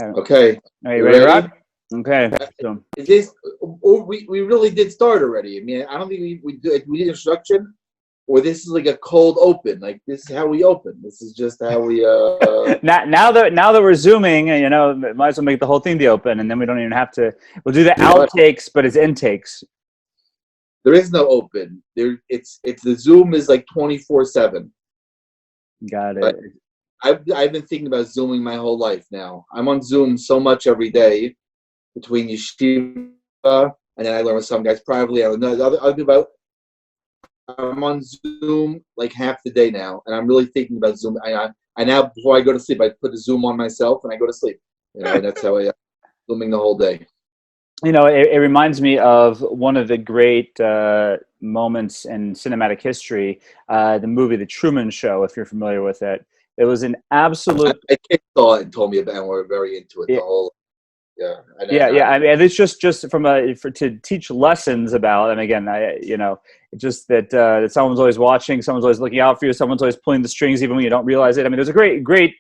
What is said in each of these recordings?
Okay. Are you ready to rock? Okay. So. Is this? We really did start already. I mean, I don't think we did instruction, or this is like a cold open. Like this is how we open. This is just how we. Now that we're zooming, might as well make the whole thing the open, and then we don't even have to. We'll do the outtakes, but it's intakes. There is no open. It's the Zoom is like 24/7. Got it. I've been thinking about Zooming my whole life now. I'm on Zoom so much every day between yeshiva and then I learn with some guys privately. I'm on Zoom like half the day now, and I'm really thinking about Zoom. I now before I go to sleep, I put the Zoom on myself and I go to sleep. And that's how I Zooming the whole day. It reminds me of one of the great moments in cinematic history, the movie The Truman Show, if you're familiar with it. It was an absolute... My kid saw it and told me about it, and we're very into it. The whole... Yeah. I mean, it's just to teach lessons about, and again, just that someone's always watching, someone's always looking out for you, someone's always pulling the strings even when you don't realize it. I mean, there's a great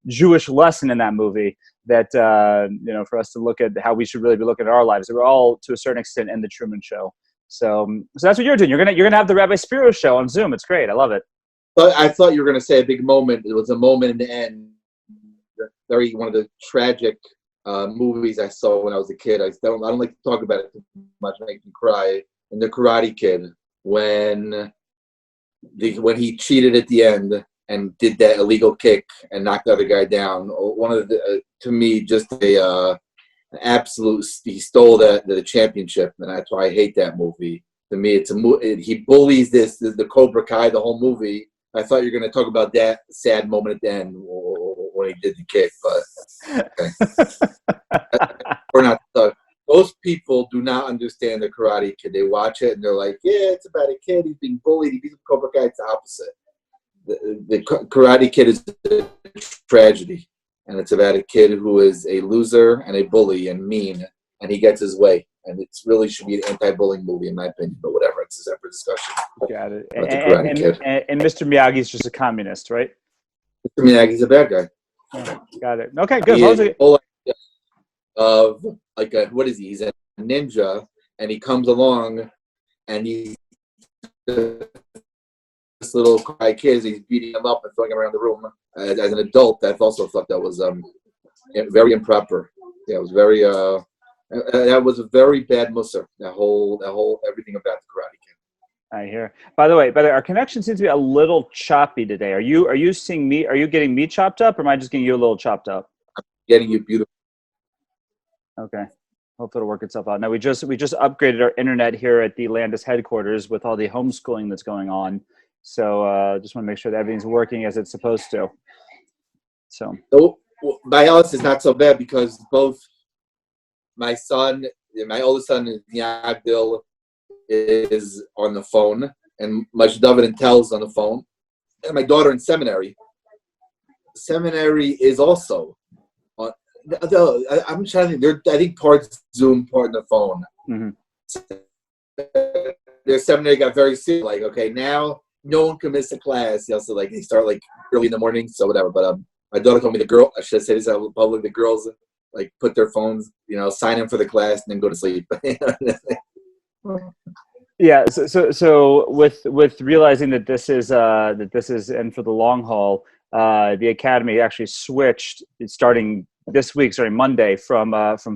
Jewish lesson in that movie that for us to look at how we should really be looking at our lives. We're all to a certain extent in the Truman Show. So that's what you're doing. You're gonna have the Rabbi Spiro show on Zoom. It's great. I love it. But I thought you were going to say a big moment. It was a moment in the end. One of the tragic movies I saw when I was a kid. I don't like to talk about it too much. It makes me cry. And The Karate Kid, when he cheated at the end and did that illegal kick and knocked the other guy down. One of the to me just an absolute. He stole the championship, and that's why I hate that movie. To me, it's he bullies the Cobra Kai the whole movie. I thought you were going to talk about that sad moment at the end when he did the kick, but okay. We're not. Those people do not understand The Karate Kid. They watch it and they're like, "Yeah, it's about a kid. He's being bullied. He beats Cobra Kai." It's the opposite. The Karate Kid is a tragedy, and it's about a kid who is a loser and a bully and mean, and he gets his way. And it really should be an anti-bullying movie, in my opinion. But whatever, it's a separate discussion. Got it. And Mr. Miyagi's just a communist, right? Mr. Miyagi's a bad guy. Yeah, got it. Okay, good. What is he? He's a ninja, and he comes along, and he's this little cry kid. He's beating him up and throwing him around the room. As an adult, I also thought that was very improper. Yeah, it was very. That was a very bad musar. That whole everything about the Karate Kid. I hear. By the way, our connection seems to be a little choppy today. Are you seeing me? Are you getting me chopped up, or am I just getting you a little chopped up? I'm getting you beautiful. Okay. Hope it'll work itself out. Now we just upgraded our internet here at the Landis headquarters with all the homeschooling that's going on. So just want to make sure that everything's working as it's supposed to. So my house is not so bad because both my oldest son, Yagdil, is on the phone, and David and Tel's on the phone, and my daughter in seminary. Seminary is also on. I'm trying to think. I think part Zoom, part on the phone. Mm-hmm. Their seminary got very serious. Like, okay, now no one can miss a class. You know, so like they start like early in the morning, so whatever. But my daughter told me I should say this out public. The girls like put their phones, sign in for the class and then go to sleep. Yeah. So with realizing that this is and for the long haul, the academy actually switched starting this week, starting Monday, from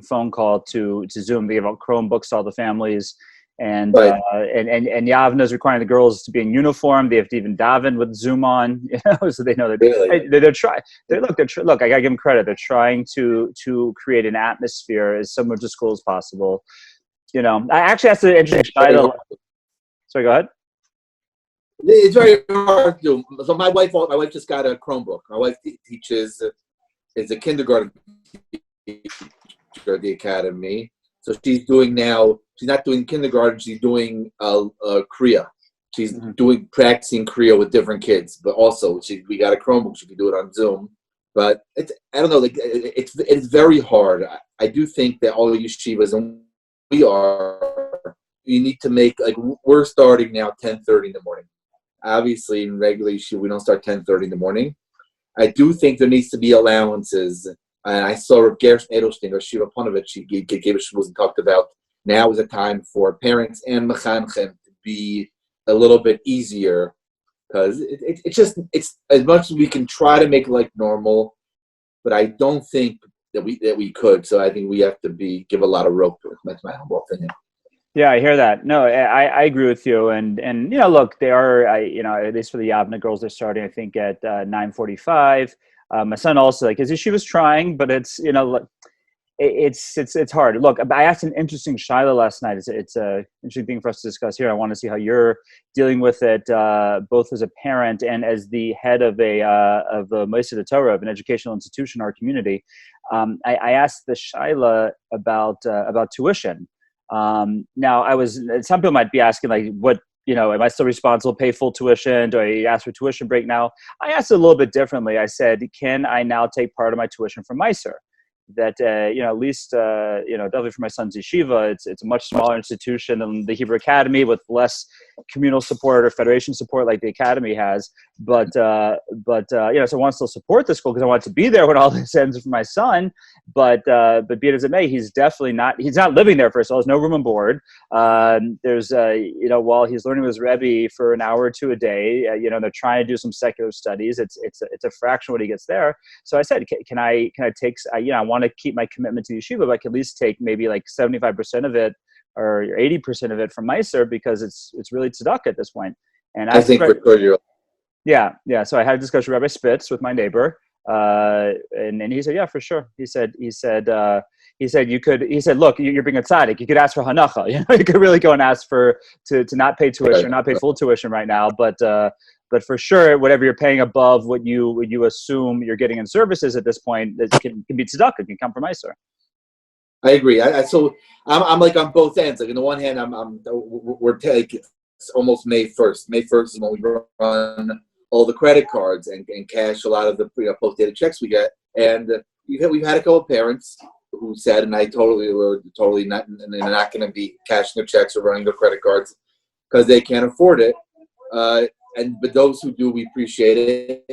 phone call to Zoom. They give out Chromebooks to all the families, and right. and Yavna is requiring the girls to be in uniform. They have to even daven with Zoom on, so they know that really? they're trying. Look, I gotta give them credit. They're trying to create an atmosphere as similar to school as possible. I actually asked an interesting title. Sorry, go ahead. It's very hard to do. So my wife just got a Chromebook. My wife teaches is a kindergarten teacher at the academy. So she's doing now. She's not doing kindergarten. She's doing Kriya. She's practicing Kriya with different kids. But also, we got a Chromebook. She can do it on Zoom. But I don't know. Like it's very hard. I do think that all the yeshivas, and we are, you need to make, like, we're starting now 10:30 in the morning. Obviously, in regular yeshiva, we don't start 10:30 in the morning. I do think there needs to be allowances And I saw Rav Gershon Edelstein or Shiva Ponovich. She gave a shmuz and talked about now is a time for parents and mechanchen to be a little bit easier, because it's as much as we can try to make life normal, but I don't think that we could. So I think we have to give a lot of rope to it. That's my humble opinion. Yeah, I hear that. No, I agree with you. And look, they are, at least for the Yavna girls, they're starting, I think, at 9:45. My son also, because she was trying, but it's, it's hard. Look, I asked an interesting shaila last night. It's an interesting thing for us to discuss here. I want to see how you're dealing with it, both as a parent and as the head of a Moshiach Torah, of an educational institution in our community. I asked the shaila about tuition. Now, some people might be asking, like, what, am I still responsible to pay full tuition? Do I ask for tuition break now? I asked it a little bit differently. I said, can I now take part of my tuition from Meiser? That, at least, definitely for my son's yeshiva, it's a much smaller institution than the Hebrew Academy, with less communal support or federation support like the Academy has. But so I want to still support the school because I want to be there when all this ends for my son. But be it as it may, he's not living there, first of all. There's no room and board. There's, while he's learning with his Rebbe for an hour or two a day, they're trying to do some secular studies. It's a fraction of what he gets there. So I said, can I take, I want to keep my commitment to yeshiva, but I can at least take maybe like 75% of it or 80% of it from Meiser, because it's really tzedakah at this point. And I think we're good. Yeah. So I had a discussion with Rabbi Spitz, with my neighbor, and he said, yeah, for sure. He said, look, you're being a tzaddik. You could ask for hanacha. You could really go and ask to not pay tuition, or not pay full tuition right now, but for sure, whatever you're paying above what you assume you're getting in services at this point, that can be tzedakah, can come from Meiser. I agree. So I'm like on both ends. Like on the one hand, we're it's almost May 1st. May 1st is when we run all the credit cards and cash a lot of the post-dated checks we get. And we've had a couple of parents who said, and we're totally not, and they're not going to be cashing their checks or running their credit cards because they can't afford it. But those who do, we appreciate it.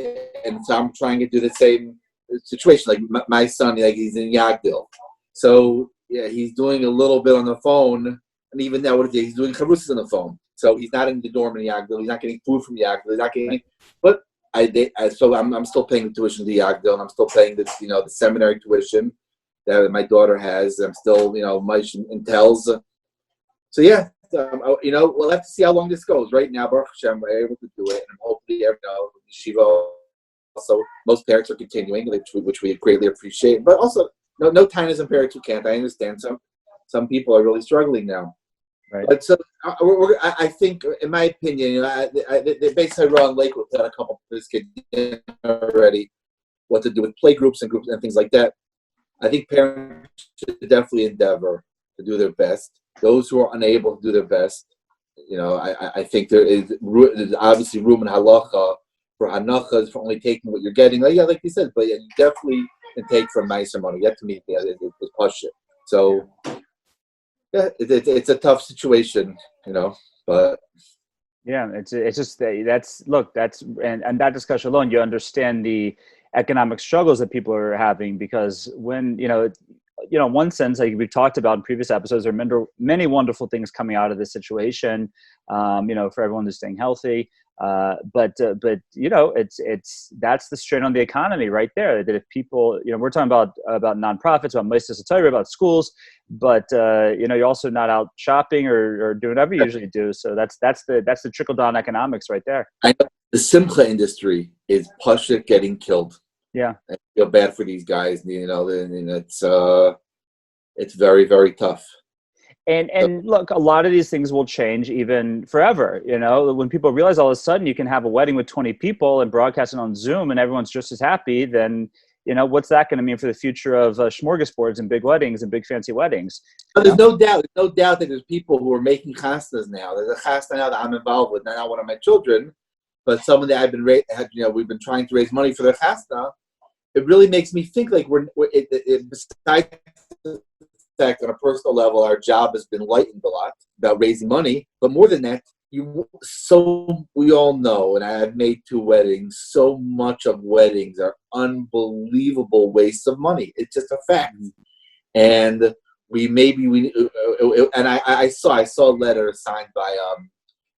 And so I'm trying to do the same situation. Like my son, he's in Yagdil. So yeah, he's doing a little bit on the phone, and even now, he's doing charusas on the phone. So he's not in the dorm in Yagdil. He's not getting food from Yagdil. He's not getting. But so I'm still paying the tuition to Yagdil, and I'm still paying the seminary tuition that my daughter has. I'm still Maish and Tells. So yeah, we'll have to see how long this goes. Right now, Baruch Hashem, we're able to do it, and hopefully, Shiva. Also, most parents are continuing, which we greatly appreciate. But also, no tinies and parents who can't. I understand some people are really struggling now. Right. But so I think, in my opinion, the base I run Lakewood done a couple of this kid already. What to do with play groups and things like that. I think parents should definitely endeavor to do their best. Those who are unable to do their best, I think there's obviously room in halacha for hanachas, for only taking what you're getting. Like you said, but you definitely can take from Meiser money. You have to meet the Pasha. So yeah, it's a tough situation, but yeah, it's just that's and that discussion alone, you understand the economic struggles that people are having, because when in one sense, like we've talked about in previous episodes, there are many wonderful things coming out of this situation, for everyone who's staying healthy. But it's that's the strain on the economy right there. That if people, we're talking about nonprofits, about Moshiach Torah, about schools, but you're also not out shopping or doing whatever you usually do. So that's the trickle down economics right there. I know the simcha industry is Pasha getting killed. Yeah, I feel bad for these guys. It's very, very tough. And look, a lot of these things will change even forever. When people realize all of a sudden you can have a wedding with 20 people and broadcast it on Zoom and everyone's just as happy, then what's that going to mean for the future of smorgasbords and big weddings and big fancy weddings? There's no doubt that there's people who are making chasnas now. There's a chasna now that I'm involved with, not one of my children, but someone that we've been trying to raise money for their chasna. It really makes me think like besides the fact on a personal level, our job has been lightened a lot about raising money, but more than that, we all know, and I've made 2 weddings. So much of weddings are unbelievable wastes of money. It's just a fact. And I saw a letter signed by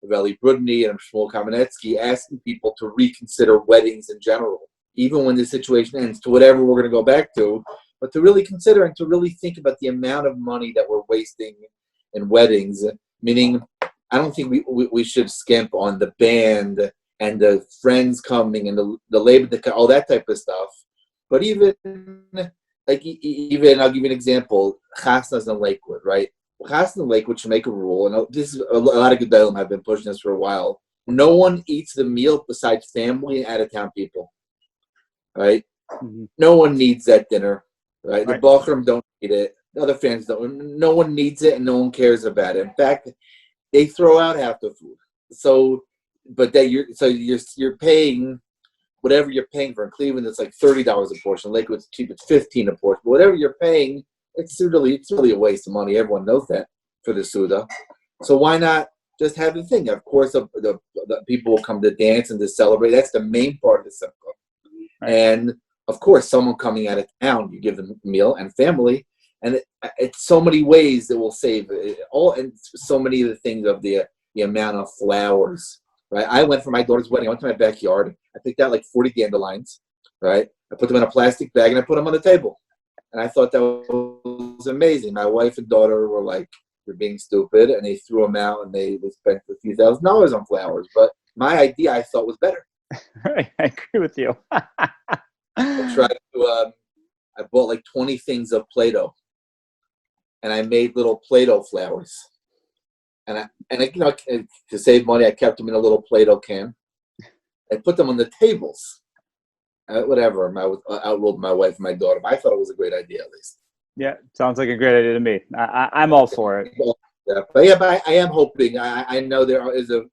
Veli Brudny and Shmuel Kamenetsky asking people to reconsider weddings in general, even when the situation ends, to whatever we're going to go back to, but to really consider and to really think about the amount of money that we're wasting in weddings. Meaning, I don't think we should skimp on the band and the friends coming and the labor, all that type of stuff. But even I'll give you an example. Chasnas in Lakewood, right? Chasnas in Lakewood should make a rule, and this is a lot of Gedolim have been pushing this for a while. No one eats the meal besides family and out-of-town people, right? Mm-hmm. No one needs that dinner, right? The Bochum don't eat it. The other fans don't. No one needs it, and no one cares about it. In fact, they throw out half the food. So, but that you're paying whatever you're paying for. In Cleveland, it's like $30 a portion. Lakewood's cheap; it's $15 a portion. But whatever you're paying, it's really a waste of money. Everyone knows that for the Suda. So why not just have the thing? Of course, the people will come to dance and to celebrate. That's the main part of the simcha. Right. And of course, someone coming out of town, you give them a meal and family. And it's so many ways that will save it all, and so many of the things of the amount of flowers, right? I went for my daughter's wedding. I went to my backyard. I picked out like 40 dandelions, right? I put them in a plastic bag and I put them on the table. And I thought that was amazing. My wife and daughter were like, "You're being stupid," and they threw them out and they spent a few $1,000s on flowers. But my idea, I thought, was better. Right, I agree with you. I bought like 20 things of Play-Doh. And I made little Play-Doh flowers, and to save money, I kept them in a little Play-Doh can. I put them on the tables. Whatever, I outruled my wife and my daughter. But I thought it was a great idea, at least. Yeah, sounds like a great idea to me. I'm all for it. But I am hoping. I know there is a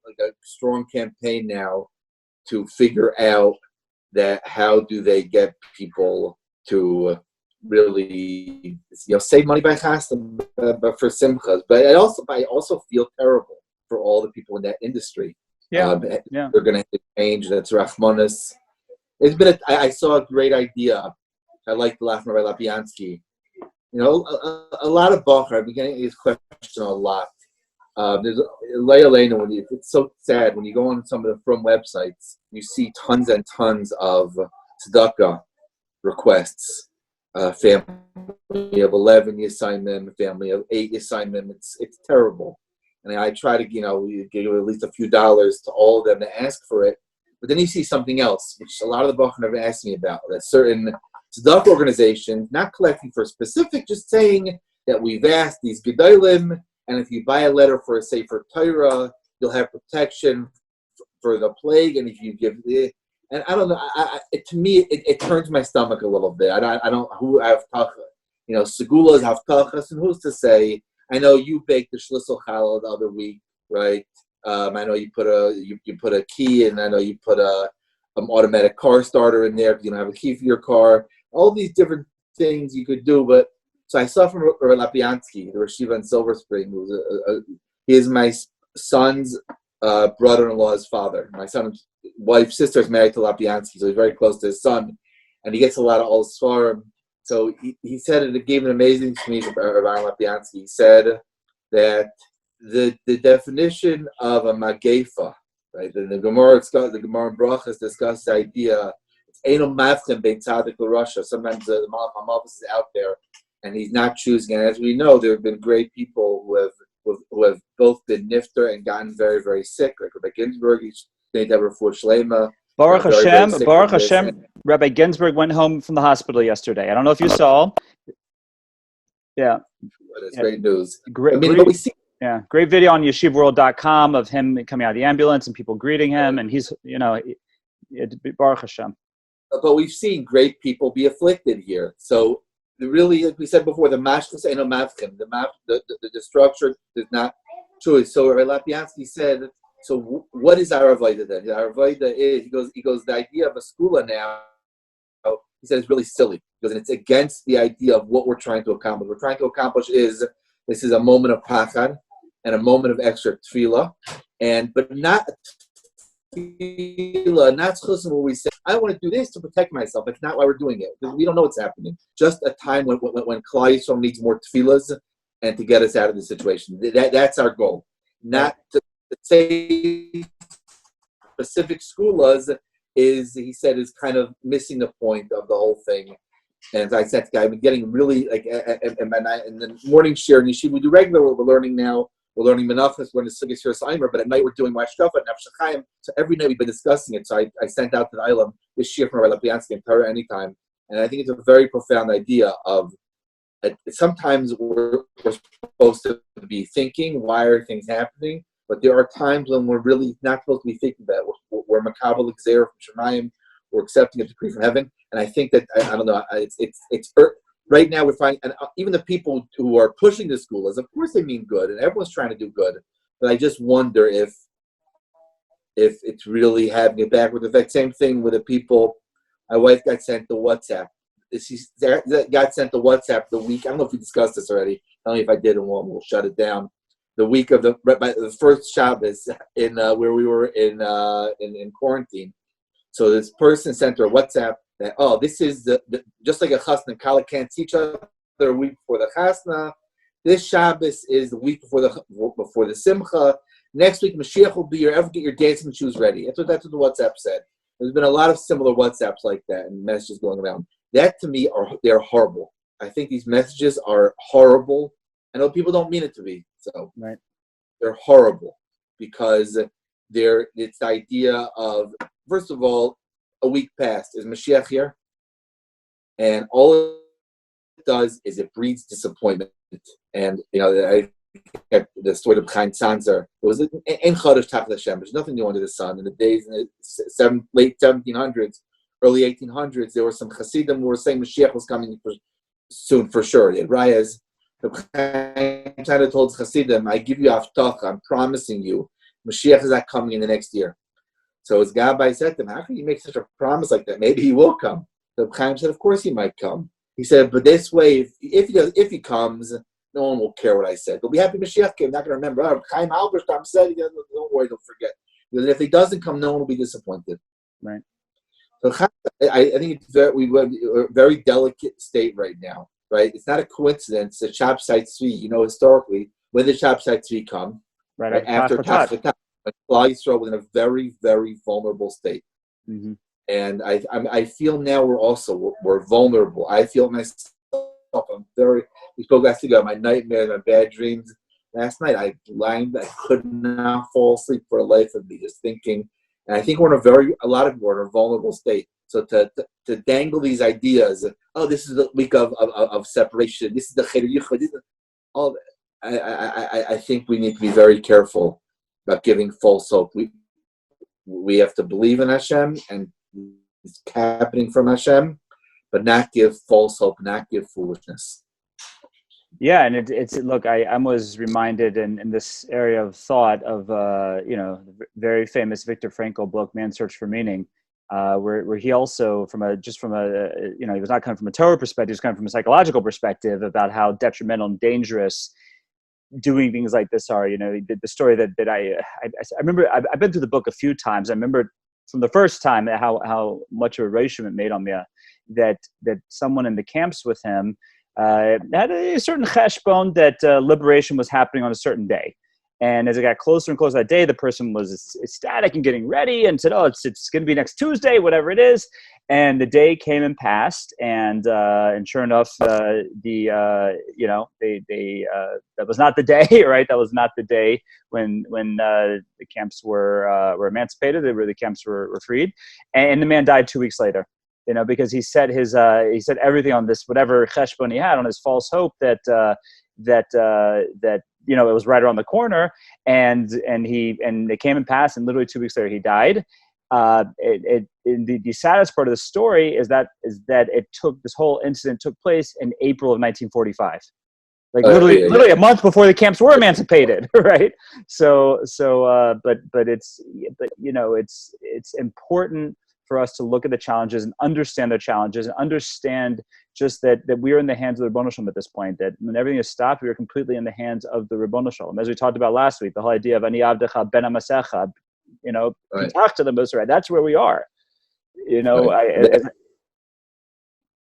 strong campaign now to figure out that how do they get people to really, save money by chasna, but for simchas. But I also feel terrible for all the people in that industry. Yeah, they're going to have to change. That's Rachmanis. It's been. I saw a great idea. I like the Lachman by Lapiansky. A lot of Bachar. I've been getting this question a lot. There's it's so sad when you go on some of the From websites. You see tons and tons of tzedakah requests. Family of 11 Yisayimim, family of 8 Yisayimim. It's terrible. And I try to, give at least a few dollars to all of them to ask for it. But then you see something else, which a lot of the Bachar have asked me about, that certain tzedakah organizations, not collecting for specific, just saying that we've asked these Gedolim, and if you buy a letter for a Sefer Torah, you'll have protection for the plague, and if you give the... And I don't know. To me, it turns my stomach a little bit. I don't. Who havtacha? Segula is havtachas, and who's to say? I know you baked the shlisel challah the other week, right? I know you put a key, and I know you put a automatic car starter in there because you don't have a key for your car. All these different things you could do, but so I saw from Rabbi Lapiansky, the Rashiva in Silver Spring, he is my son's brother-in-law's father. My son's wife's sister is married to Lapiansky, so he's very close to his son, and he gets a lot of all svarim. So he said it gave an amazing speech about Rabbi Lapiansky. He said that the definition of a magefa, right? The Gemara in Brachas discussed the idea. It's Eino Mavchem Bein Tzadik LaRasha. Sometimes the Malchus is out there, and he's not choosing. And as we know, there have been great people who have both been nifter and gotten very, very sick, like Rabbi Ginsburg. Baruch Hashem, Rabbi Ginsburg went home from the hospital yesterday. I don't know if you saw. Yeah. That's great news. Great video on yeshivworld.com of him coming out of the ambulance and people greeting him, and he's, Baruch Hashem. But we've seen great people be afflicted here. So really, like we said before, the mashkas ain't no mavkim. The structure is not true. So Rabbi Lapiansky said, so what is our avodah then? Our avodah is, he goes, the idea of a skula now, he said, it's really silly because it's against the idea of what we're trying to accomplish. What we're trying to accomplish is, this is a moment of pachad, and a moment of extra tefillah, but not tefillah, not chusn where we say, I want to do this to protect myself. It's not why we're doing it, because we don't know what's happening. Just a time when Klal Yisrael needs more tefillahs and to get us out of the situation. That's our goal. Not to say specific skulas he said, is kind of missing the point of the whole thing. And as I said, I've been getting really, like, in the morning share in Yeshiva, we do regular, we're learning now. We're learning Menachos, we're learning Sugis Yerushalayim, but at night we're doing Mashkafa and Nefesh Chaim. So every night we've been discussing it. So I sent out to the Ilam this shir from Rabbi Lapiansky and Torah Anytime. And I think it's a very profound idea of sometimes we're supposed to be thinking, why are things happening? But there are times when we're really not supposed to be thinking that. We're Makabal Xer from Shemayim, we're accepting a decree from heaven. And I think that, I don't know, it's right now we're finding, and even the people who are pushing the skulas, of course they mean good, and everyone's trying to do good. But I just wonder if it's really having a backward effect. Same thing with the people. My wife got sent the WhatsApp. She got sent the WhatsApp the week. I don't know if we discussed this already. Tell me if I did, and we'll shut it down. The week of the first Shabbos in where we were in quarantine. So this person sent her a WhatsApp that, this is the just like a chasna and kala can't see each other a week before the chasna. This Shabbos is the week before the simcha. Next week Moshiach will be here. Ever get your dancing shoes ready? That's what the WhatsApp said. There's been a lot of similar WhatsApps like that and messages going around. That to me they're horrible. I think these messages are horrible. I know people don't mean it to be so. Right. They're horrible because it's the idea of, first of all, a week passed. Is Moshiach here? And all it does is it breeds disappointment. And the story of Chaim Tzanzer, it was in Chodesh Tachlis Hashem. There's nothing new under the sun. In the days in the late 1700s, early 1800s, there were some Hasidim who were saying Moshiach was coming soon for sure. They had rayas. The Chaim Tzanzer told Hasidim, I give you Avtach, I'm promising you, Moshiach is not coming in the next year. So his Gabbai said to him, how can you make such a promise like that? Maybe he will come. The Chaim said, of course he might come. He said, but this way, if he comes, no one will care what I said. They'll be happy Moshiach came, not going to remember. Chaim Halberstam said, don't worry, they'll forget. Because if he doesn't come, no one will be disappointed. Right. So I think we're a very delicate state right now, right? It's not a coincidence that Shabsai Tzvi, historically, when did Shabsai Tzvi come? Right after Tashvatat. Klal Yisrael was in a very, very vulnerable state. Mm-hmm. And I feel now we're vulnerable. I feel myself. We spoke last week about my nightmares, my bad dreams. Last night I could not fall asleep for the life of me, just thinking. And I think we're in a lot of people are in a vulnerable state. So to dangle these ideas, this is the week of separation. This is the Cheder Yichud. I think we need to be very careful about giving false hope. We have to believe in Hashem and it's happening from Hashem, but not give false hope, not give foolishness. Yeah, and it's look, I was reminded in this area of thought of the very famous Viktor Frankl book, Man's Search for Meaning, where he also he was not coming from a Torah perspective, he was coming from a psychological perspective about how detrimental and dangerous doing things like this are. The story that I remember, I've been through the book a few times. I remember from the first time how much of a ratio it made on me, that someone in the camps with him had a certain cheshbon that liberation was happening on a certain day. And as it got closer and closer that day, the person was ecstatic and getting ready and said, it's going to be next Tuesday, whatever it is. And the day came and passed, and sure enough, that was not the day, right? That was not the day when the camps were emancipated. The camps were freed, and the man died 2 weeks later. Because he set everything on this whatever cheshbon he had on his false hope that it was right around the corner, and it came and passed, and literally 2 weeks later he died. The saddest part of the story is that this whole incident took place in April of 1945, literally a month before the camps were emancipated, right? But it's important for us to look at the challenges and understand the challenges and understand just that we are in the hands of the Ribono Shel Olam at this point, that when everything is stopped, we are completely in the hands of the Ribono Shel Olam. As we talked about last week, the whole idea of Ani Avdecha Ben Amasecha, Right. to the Moshiach, that's where we are. Right.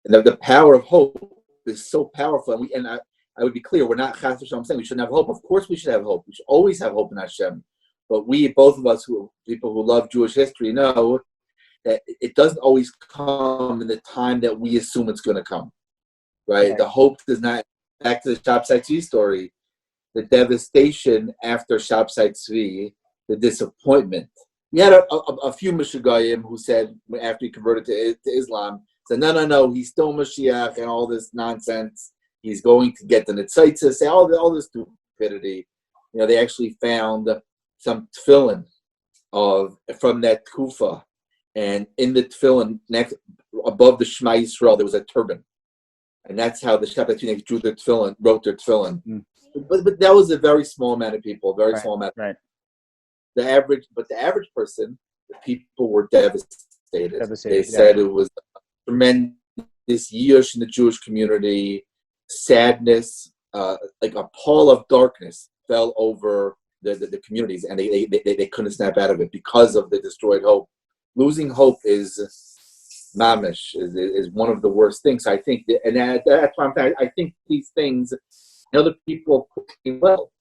The power of hope is so powerful. And I would be clear, we're not Chas v'Shalom saying we shouldn't have hope. Of course we should have hope. We should always have hope in Hashem. But both of us, people who love Jewish history, know that it doesn't always come in the time that we assume it's going to come. Right? The hope does not. Back to the Shabsai Tzvi story, the devastation after Shabsai Tzvi, the disappointment. We had a few Meshugayim who said, after he converted to Islam, said, no, he's still Moshiach and all this nonsense. He's going to get the Nitzaitzah, say all this stupidity. They actually found some tefillin from that Kufa, and in the tefillin, next above the Shema Yisrael, there was a turban. And that's how the Shabbat Tzvi drew their tefillin, wrote their tefillin. Mm. But that was a very small amount of people, small amount. Right. The average person, the people were devastated. They said it was a tremendous yish in the Jewish community, sadness, like a pall of darkness fell over the communities, and they couldn't snap out of it because of the destroyed hope. Losing hope is mamish, is one of the worst things. I think, and that's why I think these things, other people are well.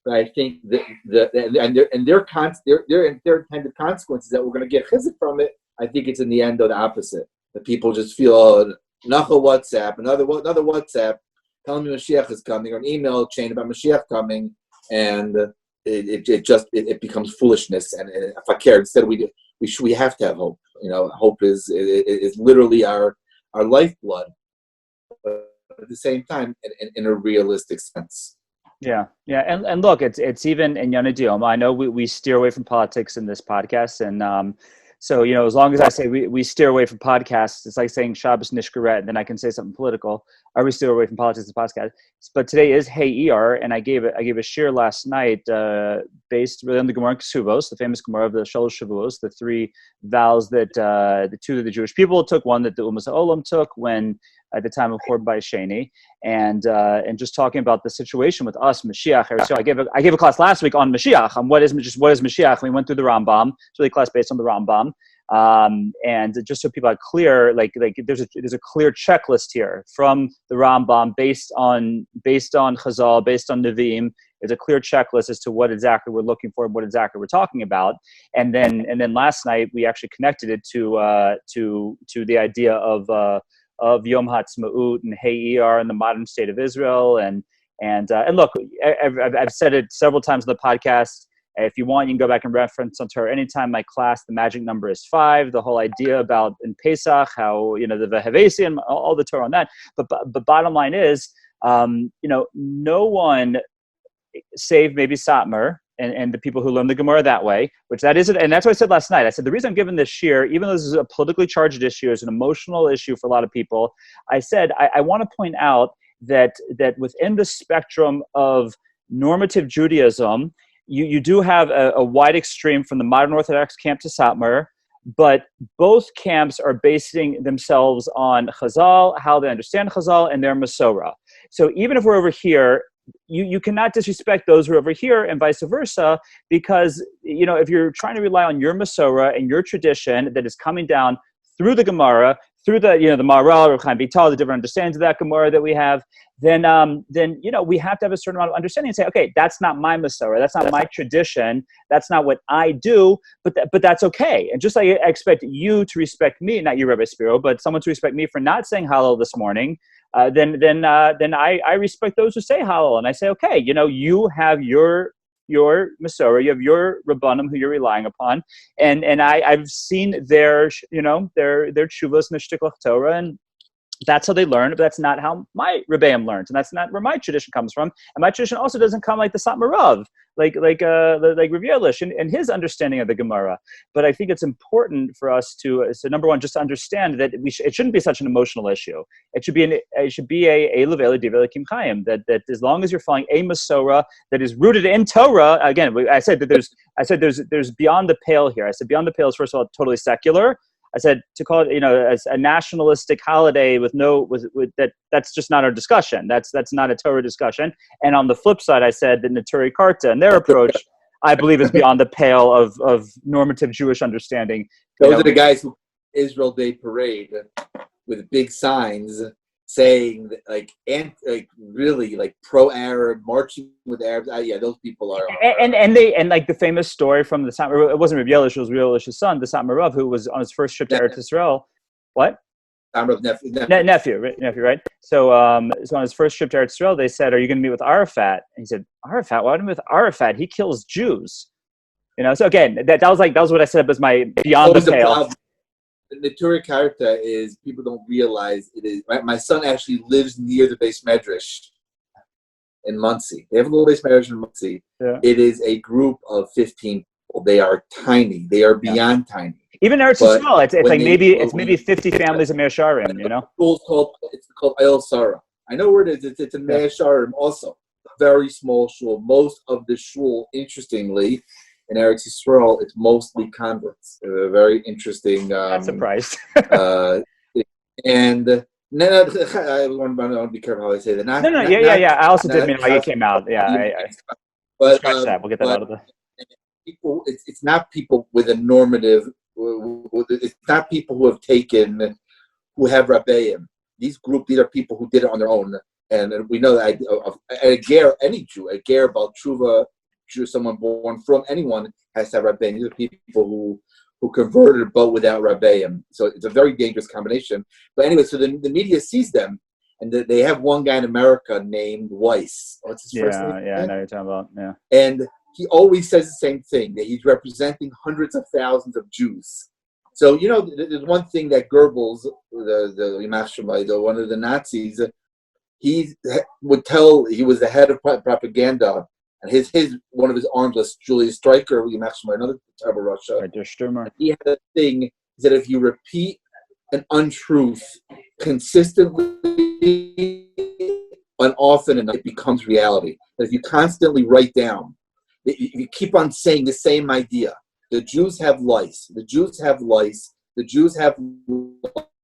But I think their intended consequences that we're going to get chizuk from it. I think it's in the end of the opposite. That people just feel another WhatsApp, another WhatsApp telling me Moshiach is coming, or an email chain about Moshiach coming, and it becomes foolishness. And if I care, instead we have to have hope. Hope is literally our lifeblood, but at the same time, in a realistic sense. Yeah. And look, it's even in Yonah Dioma. I know we steer away from politics in this podcast, and so as long as I say we steer away from podcasts, it's like saying Shabbos Nishkaret, and then I can say something political. I would steer away from politics in this podcast. But today is Hey ER, and I gave a shir last night based really on the Gemara Kesuvos, the famous Gemara of the Shalosh Shavuos, the three vows that the two that the Jewish people took, one that the Umas Olam took when at the time of Chorban Sheni, and just talking about the situation with us, Moshiach. So I gave a class last week on Moshiach, on what is Moshiach. We went through the Rambam. It's really a class based on the Rambam, and just so people are clear, like there's a clear checklist here from the Rambam based on Chazal, based on Nevi'im. There's a clear checklist as to what exactly we're looking for and what exactly we're talking about. And then last night we actually connected it to the idea of Yom HaTzmaut and Hey ER in the modern state of Israel, and look, I've said it several times on the podcast. If you want, you can go back and reference on Torah anytime. My class, the magic number is 5. The whole idea about in Pesach, how the Vehevesi and all the Torah on that. But bottom line is, no one, save maybe Satmar and the people who learn the Gemara that way, which that isn't, and that's what I said last night. I said the reason I'm giving this shir, even though this is a politically charged issue, it's an emotional issue for a lot of people. I said I want to point out that within the spectrum of normative Judaism, you do have a wide extreme from the modern Orthodox camp to Satmar, but both camps are basing themselves on Chazal, how they understand Chazal, and their Masorah. So even if we're over here, you cannot disrespect those who are over here, and vice versa, because if you're trying to rely on your Masorah and your tradition that is coming down through the Gemara, through the the Maharal, Rav Chaim Vital, the different understandings of that Gemara that we have, then we have to have a certain amount of understanding and say, okay, that's not my Masorah, that's not my tradition, that's not what I do, but that's okay. And just like I expect you to respect me, not you, Rabbi Spiro, but someone to respect me for not saying Hallel this morning, then I respect those who say Hallel, and I say, okay, you have your Masorah, you have your Rabbanim who you're relying upon, and I've seen their tshuvos and their shtiklach Torah, That's how they learned, but that's not how my Rebbeim learned, and that's not where my tradition comes from. And my tradition also doesn't come like the Satmarav, like Rav Yelish and his understanding of the Gemara. But I think it's important for us to, so number one, just to understand that it shouldn't be such an emotional issue. It should be a Levela Divela Kim Chaim, that as long as you're following a Masorah that is rooted in Torah. Again, I said there's beyond the pale here. I said beyond the pale is, first of all, totally secular. I said to call it, as a nationalistic holiday with that's just not our discussion. That's not a Torah discussion. And on the flip side, I said that Naturi Karta and their approach, I believe, is beyond the pale of normative Jewish understanding. Those are the guys who Israel Day Parade with big signs saying that, really pro-Arab, marching with Arabs. Yeah, those people are. And like the famous story from the Satmarav, it wasn't Rav Yelish, it was Rav Yelish's son, the Satmarav, who was on his first trip to Eretz Yisrael. What? Satmarav nephew, right? So on his first trip to Eretz Yisrael, they said, "Are you going to meet with Arafat?" And he said, "Arafat? Why do I meet with Arafat? He kills Jews." So again, that was what I said was my beyond the pale. The Torah character is, people don't realize it is. My son actually lives near the base medrash in Monsey. They have a little base medrash in Monsey. Yeah. It is a group of 15 people. They are tiny. They are beyond tiny. Even Eretz Yisrael, it's like maybe 50 families of Meir Sharim. It's called El Sarah. I know where it is. It's in Meir Sharim also. A very small shul. Most of the shul, interestingly, in Eretz Yisrael, it's mostly converts. Very interesting. Not surprised. And I want to be careful how I say that. I also did mean like it came out. But scratch that. We'll get that out of the. People, it's not people with a normative. It's not people who have Rabbeim. These are people who did it on their own, and we know that any Jew, a ger bal tshuva. Someone born from anyone has to have Rabbeim. These are people who converted but without Rabbeim. So it's a very dangerous combination. But anyway, so the media sees them, and they have one guy in America named Weiss. What's his first name? Yeah, I know you're talking about. Yeah. And he always says the same thing, that he's representing hundreds of thousands of Jews. So, there's one thing that Goebbels, one of the Nazis, he would tell, he was the head of propaganda. And his one of his arms was Julius Streicher, another terrible Russia. He had a thing. He said, if you repeat an untruth consistently and often enough, it becomes reality. But if you constantly write down, if you keep on saying the same idea, the Jews have lice, the Jews have lice, the Jews have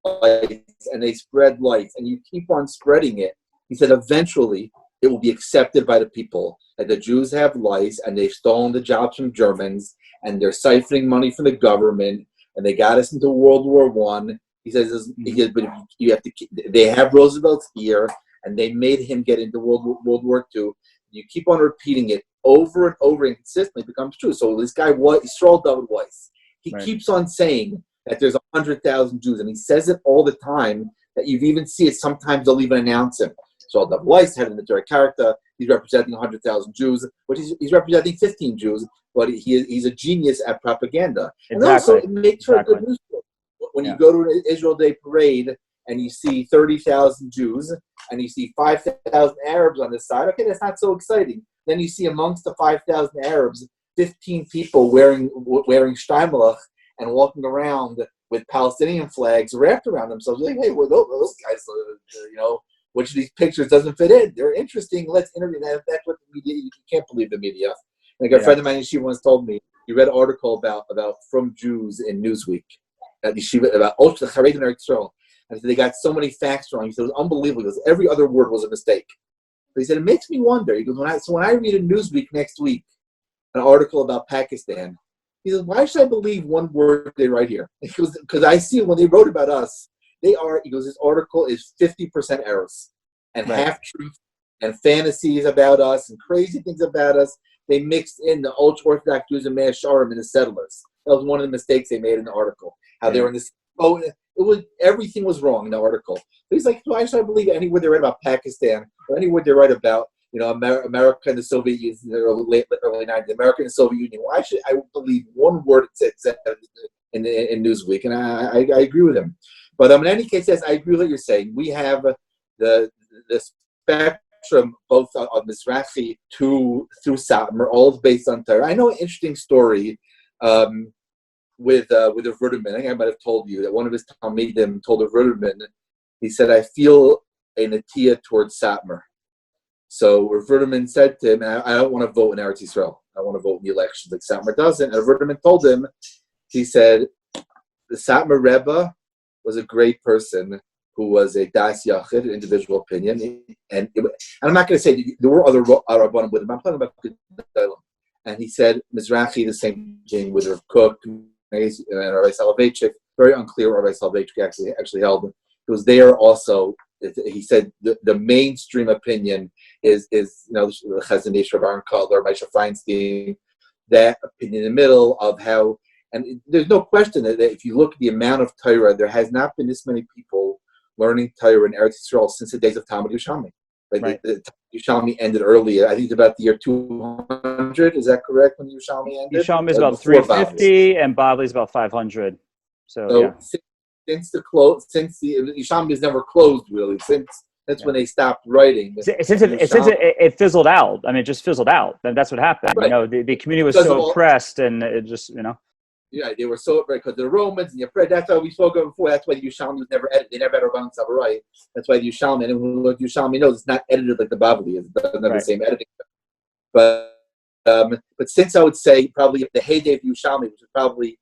lice, and they spread lice, and you keep on spreading it. He said, eventually, it will be accepted by the people that the Jews have lice and they've stolen the jobs from Germans and they're siphoning money from the government and they got us into World War I. He says, but you have to. They have Roosevelt's ear and they made him get into World War II. You keep on repeating it over and over and consistently, it becomes true. So this guy, Yisrael David Weiss, he keeps on saying that there's 100,000 Jews, and he says it all the time. That you even see it. Sometimes they'll even announce him. So David Weiss, head of the Torah character, he's representing 100,000 Jews, but he's representing 15 Jews, but he's a genius at propaganda. Exactly. And also, it makes for a good news story. When you go to an Israel Day parade and you see 30,000 Jews and you see 5,000 Arabs on this side, okay, that's not so exciting. Then you see amongst the 5,000 Arabs, 15 people wearing Steinmalach and walking around with Palestinian flags wrapped around themselves. Like, hey, well, those guys, which of these pictures doesn't fit in? They're interesting. Let's interview them. That's what the media. You can't believe the media. Like a friend of mine, she once told me, he read an article about from Jews in Newsweek at Yeshiva about the Charedim in Eretz Yisrael, and they got so many facts wrong. He said it was unbelievable. He goes, every other word was a mistake. But he said it makes me wonder. He goes, when I read in Newsweek next week an article about Pakistan, he says, why should I believe one word they write here? He goes, because I see when they wrote about us. He goes, this article is 50% errors and half truth and fantasies about us and crazy things about us. They mixed in the ultra-Orthodox Jews and Meir Sharim and the settlers. That was one of the mistakes they made in the article. How they were in this, everything was wrong in the article. But he's like, why should I believe any word they write about Pakistan or any word they write about, America and the Soviet Union in the early 90s, America and the Soviet Union? Why should I believe one word it said in Newsweek, and I agree with him. But in any case, yes, I agree with what you're saying. We have the spectrum both of Mizrahi through Satmar, all based on Torah. I know an interesting story with a Ruderman. I think I might have told you that one of his Talmidim told a Ruderman, he said, I feel a Natia towards Satmar. So Ruderman said to him, I don't want to vote in Eretz Yisrael. I want to vote in the elections like Satmar doesn't. And Ruderman told him, he said, the Satmar Rebbe was a great person who was a Das Yachid, an individual opinion. And I'm not going to say there were other Rabbanim with him. I'm talking about Gedolim. And he said, Mizrahi, the same thing with Rav Kook and Rabbi Soloveitchik. Very unclear what Rabbi Soloveitchik actually held. It was there also. He said the mainstream opinion is the Chazon Ish, Rav Aaron Kotler, Moshe Feinstein, that opinion in the middle of how, and there's no question that if you look at the amount of Torah, there has not been this many people learning Torah in Eretz Yisrael since the days of Talmud Yerushalmi. Right. The Yerushalmi ended earlier. I think it's about the year 200. Is that correct? When Yerushalmi ended, Yerushalmi is about 350, and Bavli is about 500. So yeah. Since the Yerushalmi is never closed really. That's when they stopped writing. Since it fizzled out. I mean, it just fizzled out. And that's what happened. Right. The community was so oppressed, and it just Yeah, they were so because the Romans and that's why we spoke of before. That's why the Yerushalmi was never edited. They never had a Rabban Savarai. That's why the Yerushalmi, and when the Yerushalmi knows, it's not edited like the Bavli is. It doesn't have the same editing. But since I would say probably the heyday of the Yerushalmi, which was probably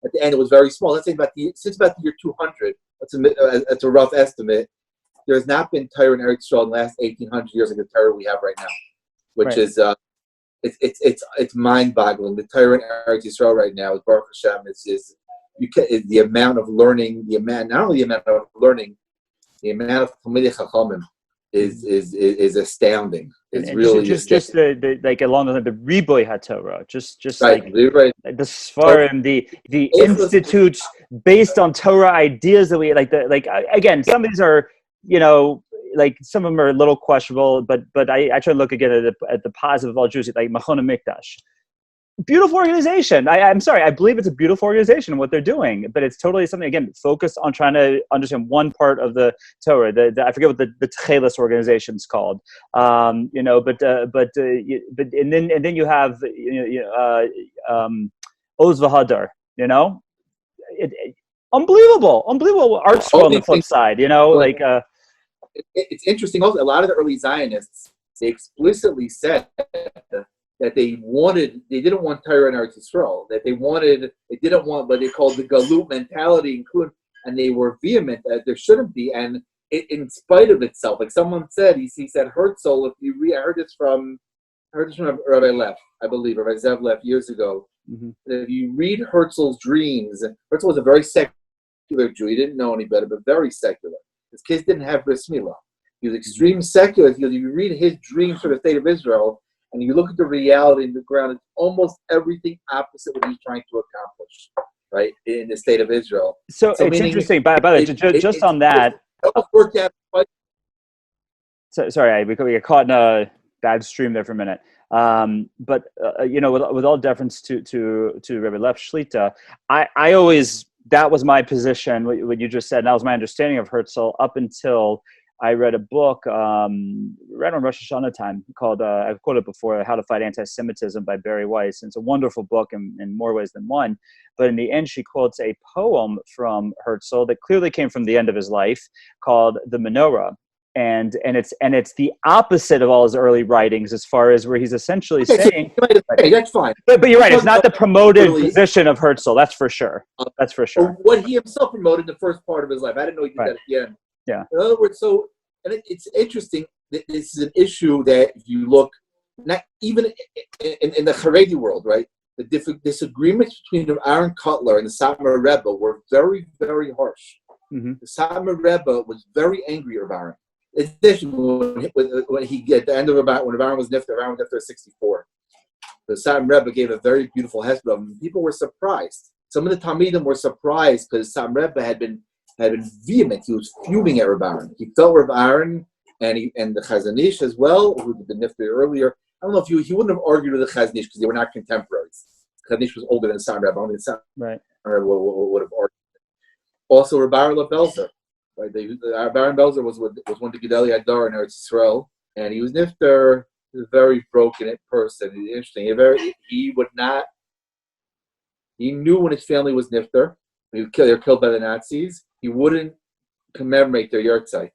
at the end, it was very small. Let's say since about the year 200. That's a rough estimate. There has not been Torah in Eretz Yisrael in the last 1,800 years like the Torah we have right now, which is. It's mind-boggling. The Torah in Eretz Yisrael right now, is Baruch Hashem, is the amount of learning, not only the amount of learning, the amount of Talmidei Chachamim is astounding. It's really just the like along the Riboy HaTorah, just right, like right. The Sfarim, the institutes based on Torah ideas that we again, some of these are like some of them are a little questionable, but I try to look again at the positive of all Jews, like Machon Mikdash. Beautiful organization. I'm sorry, I believe it's a beautiful organization and what they're doing, but it's totally something, again, focused on trying to understand one part of the Torah. I forget what the Tchelis organization is called. But then you have Oz V'Hadar, unbelievable art school on the flip side, It's interesting also, a lot of the early Zionists, they explicitly said that they didn't want Torah in Eretz Yisrael, that they didn't want what they called the Galut mentality, and they were vehement that there shouldn't be, and in spite of itself, like someone said, he said, Herzl, I heard this from Rabbi Leff, I believe, Rabbi Zev Leff years ago, that if you read Herzl's dreams, Herzl was a very secular Jew, he didn't know any better, but very secular. His kids didn't have bris milah. He was extreme secular. If you read his dreams for the state of Israel, and you look at the reality in the ground, it's almost everything opposite what he's trying to accomplish, right, in the state of Israel. So it's interesting. By the way, just on that. Worked out. Sorry, we got caught in a bad stream there for a minute. But with all deference to Rabbi Lev Shlita, I always, that was my position, what you just said, and that was my understanding of Herzl up until I read a book right on Rosh Hashanah time called, I've quoted before, How to Fight Anti-Semitism by Barry Weiss. And it's a wonderful book in more ways than one. But in the end, she quotes a poem from Herzl that clearly came from the end of his life called The Menorah. And it's the opposite of all his early writings as far as where he's essentially saying... Hey, that's fine. But you're right, it's not the promoted position of Herzl, that's for sure. That's for sure. What he himself promoted in the first part of his life. I didn't know he did that at the end. Yeah. In other words, it's interesting. This is an issue that if you look, not even in the Haredi world, right? The disagreements between Aaron Kotler and the Satmar Rebbe were very, very harsh. Mm-hmm. The Satmar Rebbe was very angry at Aaron. When he at the end of when Aaron was nifter, Aaron was nifter 64. The Satmar Rebbe gave a very beautiful hesped of him. People were surprised. Some of the Talmidim were surprised because Satmar Rebbe had been vehement. He was fuming at Reb Aaron. He felt Reb Aaron and the Chazon Ish as well, who had been nifter earlier. I don't know if he wouldn't have argued with the Chazon Ish because they were not contemporaries. Chazon Ish was older than Satmar Rebbe. Right. would have argued. Also, Rabbi Belzer, right? Baron Belzer was one of the Gedali Adar in Eretz Yisrael, and he was nifter. He was a very broken person. Interesting. He would not. He knew when his family was nifter. They were killed by the Nazis. He wouldn't commemorate their yahrzeit.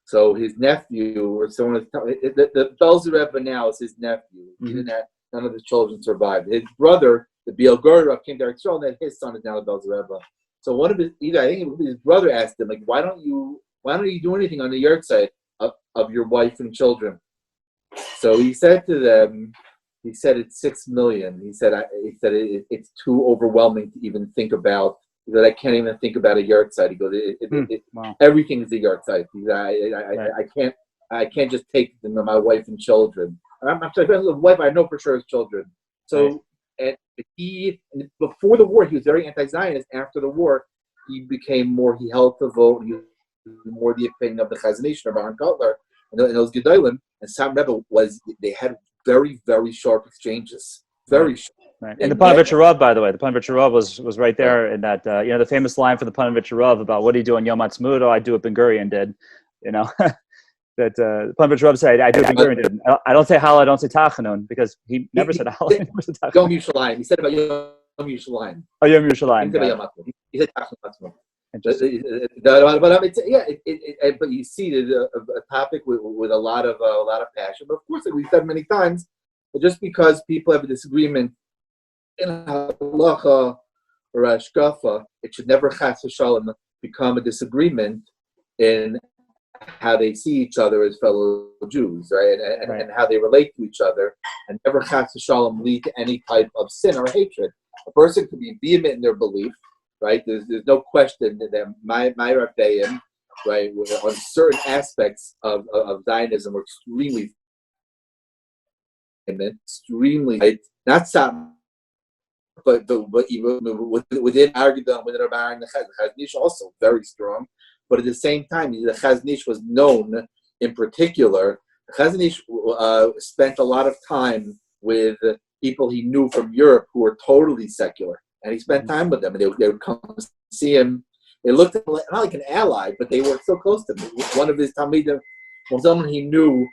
So his nephew, or someone, the Belzer Rebbe now is his nephew. He didn't have, none of his children survived. His brother, the Biel Gura, came to Eretz Yisrael, and his son is now the Belzer Rebbe. So one of his, I think his brother asked him, like, why don't you do anything on the yahrzeit of your wife and children? So he said to them, he said it's 6 million. He said it's too overwhelming to even think about. He said I can't even think about a yahrzeit. He goes, wow. Everything is a yahrzeit. I can't just take them to my wife and children. I'm sorry, the wife I know for sure is children. So. Right. And before the war, he was very anti-Zionist. After the war, he held the vote. He was more the opinion of the Chazon Ish or Baron Kotler and those Gedolim. And Sam Rebbe they had very, very sharp exchanges. Very sharp. Right. And the Panovich Rav, by the way, the Panovich Rav was right there in that, the famous line for the Panovich Rav about what do you do on Yom Ha'atzmaut? I do what Ben Gurion did, that Panovich Rav said, I do what Ben Gurion did. I don't say Hallel, I don't say Tachanun, because he never said Hallel, he never said Tachanun. Yom Yerushalayim. He said about Yom Yerushalayim. Oh, Yom Yerushalayim. He said Tachanun. But you see a topic with a lot of passion. But of course, like we said many times, just because people have a disagreement in halacha or hashkafa, it should never chas v'shalom become a disagreement in how they see each other as fellow Jews, right? And how they relate to each other, and never chas v'shalom lead to any type of sin or hatred. A person could be vehement in their belief, right? There's no question that my Rabbeim, right, on certain aspects of Zionism were extremely right? Not some, but even within Argadon, within Rabbi and the Chazon Ish also very strong. But at the same time, the Chazon Ish was known in particular. The Chazon Ish spent a lot of time with people he knew from Europe who were totally secular. And he spent time with them, and they would come see him. They looked at him not like an ally, but they were so close to him. One of his Talmidim, someone he knew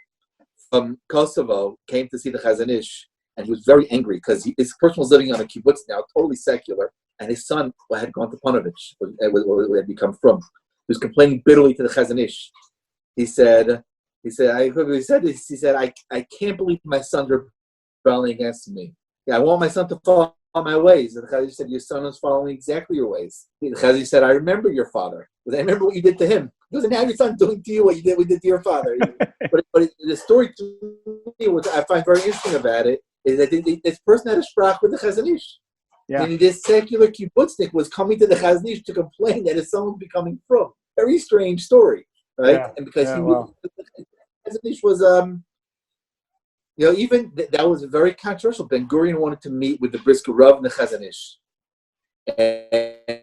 from Kosovo, came to see the Chazon Ish, and he was very angry because his person was living on a kibbutz now, totally secular, and his son had gone to Panovich, had become from. He was complaining bitterly to the Chazon Ish. He said, I can't believe my son's rebelling against me. Yeah, I want my son to follow my ways. And the Chazon Ish said, your son is following exactly your ways. The Chazon Ish said, I remember your father. I remember what you did to him. He goes, and now your son's doing to you what we did to your father. but the story to me, which I find very interesting about it, is that this person had a sprach with the Chazon Ish. Yeah. And this secular kibbutznik was coming to the Chazon Ish to complain that his son was becoming from. Very strange story, right? Yeah. And because the Chazon Ish was, even that was very controversial. Ben Gurion wanted to meet with the Brisker Rav and the Chazon Ish.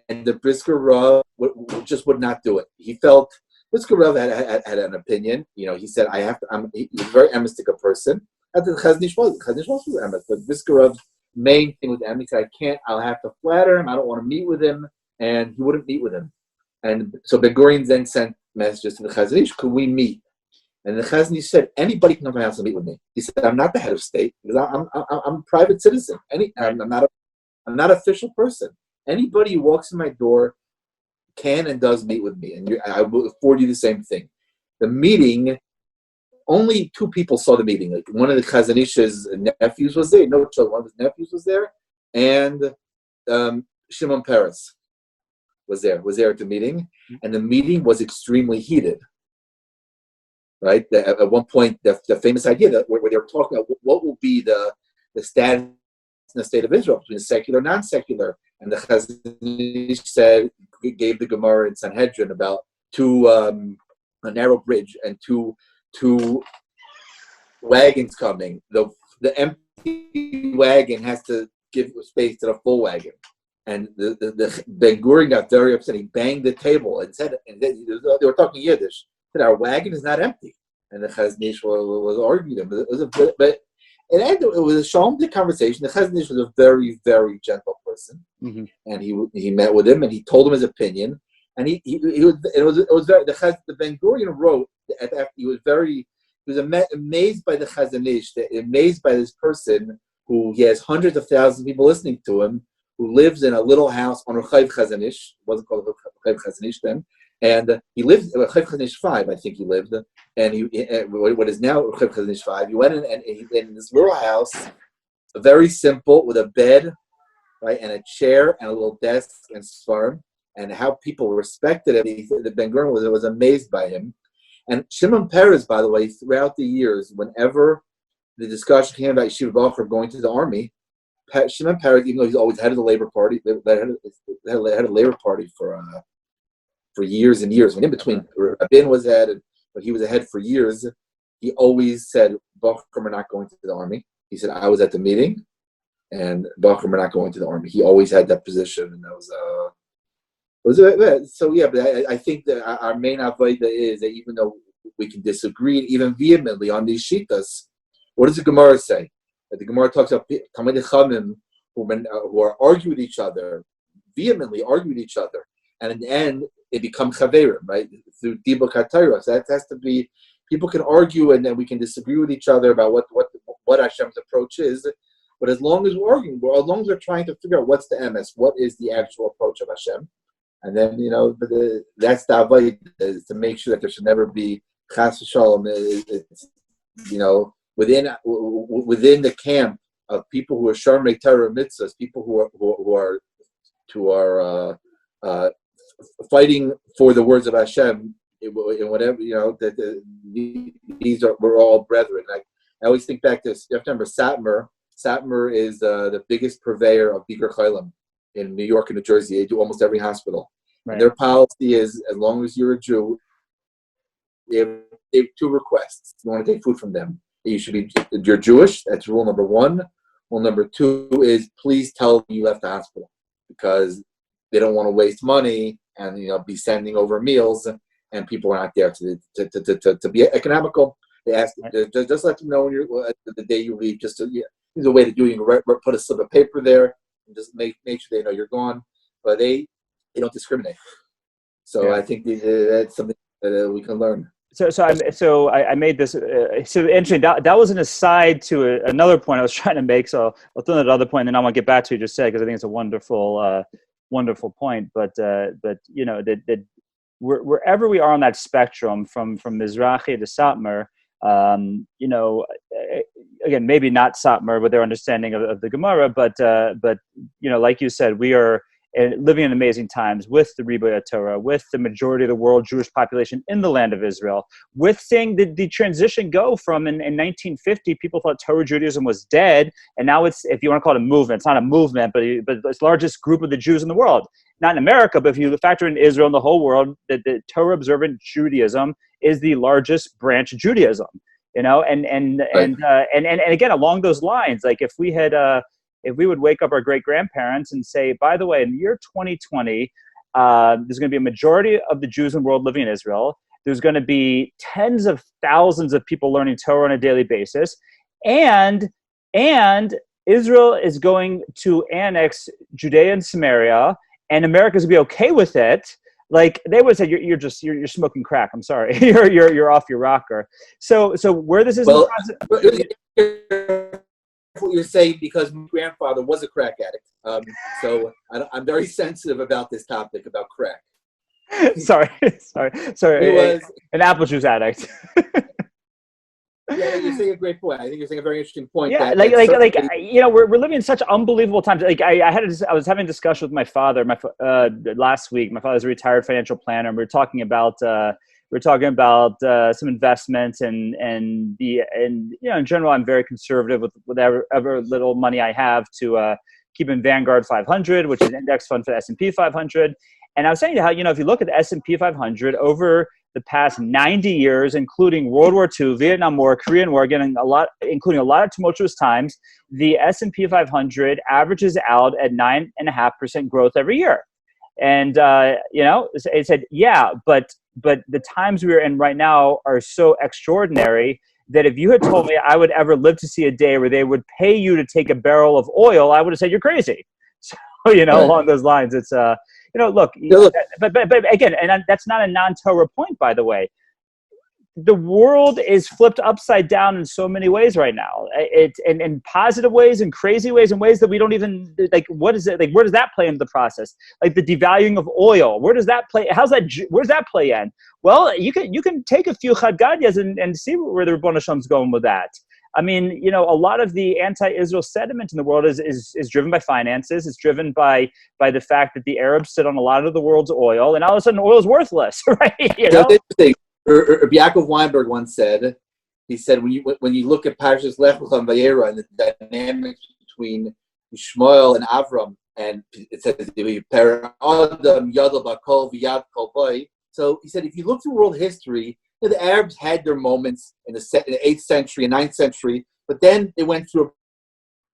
And the Brisker Rav just would not do it. He felt Brisker Rav had an opinion. He said, he was a very emistic person. That's what the Chazon Ish was. The Chazon Ish was emis. But Brisker Rav's main thing with him, he said, I'll have to flatter him. I don't want to meet with him. And he wouldn't meet with him. And so Ben Gurion then sent messages to the Chazon Ish, could we meet? And the Chazon Ish said, anybody can come to my house and meet with me. He said, I'm not the head of state because I'm a private citizen. I'm not an official person. Anybody who walks in my door can and does meet with me, and I will afford you the same thing. The meeting, only 2 people saw the meeting. Like one of the Chazon Ish's nephews was there. No children. One of his nephews was there, and Shimon Peres was there at the meeting, and the meeting was extremely heated. Right? At one point, the famous idea that where they were talking about what will be the status in the state of Israel between secular and non-secular, and the Chazon Ish gave the Gemara in Sanhedrin about a narrow bridge and two wagons coming. The empty wagon has to give space to the full wagon, and the Ben Gurion got very upset. He banged the table and said, they were talking Yiddish. Our wagon is not empty, and the Chazon Ish was arguing them. But it ended. It was a shalomdik conversation. The Chazon Ish was a very, very gentle person, and he met with him and he told him his opinion. And he was very, the Ben Gurion wrote after he was amazed by the Chazon Ish, amazed by this person who he has hundreds of thousands of people listening to him, who lives in a little house on Rechav Chazon Ish. It wasn't called Rechav Chazon Ish then. And he lived at Rechav Chazon Ish 5, I think he lived. And what is now Rechav Chazon Ish 5, he went in this little house, very simple, with a bed, right, and a chair and a little desk and sfarm, and how people respected him. The Ben Gurion was amazed by him. And Shimon Peres, by the way, throughout the years, whenever the discussion came about Yeshiva Bachar going to the army, Shimon Peres, even though he's always head of the Labor Party, head of Labor Party for years and years. When in between, Rabin was head, but he was ahead for years. He always said, "Bachar, we're not going to the army." He said, "I was at the meeting, and Bachar, we're not going to the army." He always had that position, and that was so. Yeah, but I think that our main avodah is that even though we can disagree, even vehemently on these shitas, what does the Gemara say? That the Gemara talks about Talmidei Chachamim who are argue with each other, vehemently argue with each other, and in the end it becomes chaverim, right? Through dibuk hatayros. That has to be. People can argue, and then we can disagree with each other about what Hashem's approach is. But as long as we're arguing, as long as we're trying to figure out what's the emes, what is the actual approach of Hashem, and then that's the avodah, is to make sure that there should never be chas v'shalom. Within the camp of people who are sharmei Torah mitzvahs, people who are fighting for the words of Hashem, in whatever, we're all brethren. I always think back to this. You have to remember Satmar. Satmar is the biggest purveyor of Bikur Chaylim in New York and New Jersey. They do almost every hospital. Right. And their policy is, as long as you're a Jew, they have two requests. You want to take food from them. You're Jewish. That's rule number one. Rule number two is, please tell them you left the hospital, because they don't want to waste money and be sending over meals, and people are not there to be economical. They ask, just let them know the day you leave. There's a way to do it. You can put a slip of paper there and just make sure they know you're gone. But they don't discriminate. So I think that's something that we can learn. So I made this. So interesting. That was an aside to another point I was trying to make. So I'll throw that other point, and then I want to get back to what you just said, because I think it's a wonderful point. But that wherever we are on that spectrum, from Mizrahi to Satmar, again, maybe not Satmar with their understanding of the Gemara, but like you said, we are living in amazing times with the Riboy Torah, with the majority of the world Jewish population in the land of Israel, with seeing the transition go from in 1950, people thought Torah Judaism was dead, and now it's, if you want to call it a movement, it's not a movement, but it's the largest group of the Jews in the world. Not in America, but if you factor in Israel and the whole world, the Torah observant Judaism is the largest branch of Judaism. And again, along those lines, like if we would wake up our great-grandparents and say, by the way, in the year 2020, there's going to be a majority of the Jews in the world living in Israel. There's going to be tens of thousands of people learning Torah on a daily basis. And Israel is going to annex Judea and Samaria, and America's going to be okay with it. Like, they would say, you're smoking crack. I'm sorry. you're off your rocker. So where this is, well, what you're saying, because my grandfather was a crack addict, so I'm very sensitive about this topic about crack. sorry. He was an apple juice addict. Yeah, you're saying a great point. I think you're saying a very interesting point. Yeah, we're living in such unbelievable times. Like I was having a discussion with my father last week. My father's a retired financial planner, and we were talking about some investments and in general, I'm very conservative with whatever little money I have to keep in Vanguard 500, which is an index fund for the S&P 500. And I was saying how, if you look at the S&P 500 over the past 90 years, including World War II, Vietnam War, Korean War, including a lot of tumultuous times, the S&P 500 averages out at 9.5% growth every year. And, it said, but the times we're in right now are so extraordinary that if you had told me I would ever live to see a day where they would pay you to take a barrel of oil, I would have said you're crazy. So, along those lines, it's look, but again, and that's not a non-Torah point, by the way. The world is flipped upside down in so many ways right now. It's in positive ways and crazy ways, and ways that we don't even like. What is it like? Where does that play into the process? Like the devaluing of oil. Where does that play? Where's that play in? Well, you can take a few chadgadias and see where the Rebbeinu Shalom's going with that. I mean, a lot of the anti-Israel sentiment in the world is driven by finances. It's driven by the fact that the Arabs sit on a lot of the world's oil, and all of a sudden oil is worthless, right? That's interesting. Yaakov Weinberg once said, he said, when you look at Parshas Lech Lecha and Vayera and the dynamics between Shmuel and Avram, and it says, so he said, if you look through world history, the Arabs had their moments in the 8th century and 9th century, but then they went through a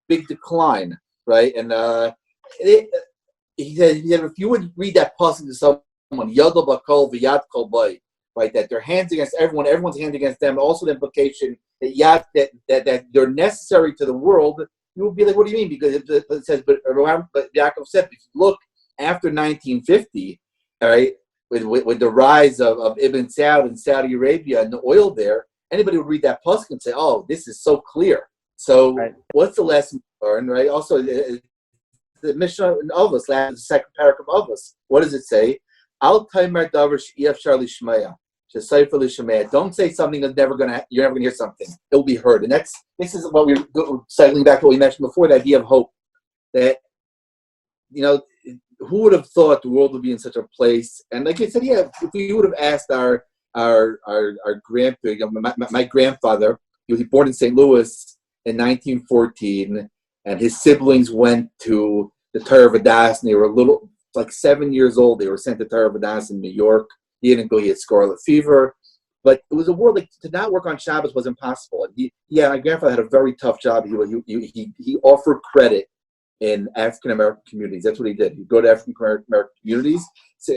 big decline, right? And he said, if you would read that passage to someone, Yadol Bakol V'Yad Kol Bay, right, that they're hands against everyone, everyone's hands against them, also the implication that they're necessary to the world, you would be like, what do you mean? Because it says, but Yaakov said, if you look after 1950, all right, with the rise of Ibn Saud in Saudi Arabia and the oil there, anybody would read that pasuk and say, oh, this is so clear. So what's the lesson learned, right? Also, the Mishnah in Avos, the second paragraph of Avos, what does it say? Al Taimar Davar She'efshar Lishmaya. Don't say something that's you're never gonna hear something. It'll be heard. And this is what we're cycling back to what we mentioned before, the idea of hope. That who would have thought the world would be in such a place? And like I said, if we would have asked our grandparents, my grandfather, he was born in St. Louis in 1914, and his siblings went to the Torah Vodaas, and they were like 7 years old. They were sent to Torah Vodaas in New York. He didn't go. He had scarlet fever, but it was a world to not work on Shabbos was impossible. And my grandfather had a very tough job. He offered credit in African American communities. That's what he did. He'd go to African American communities.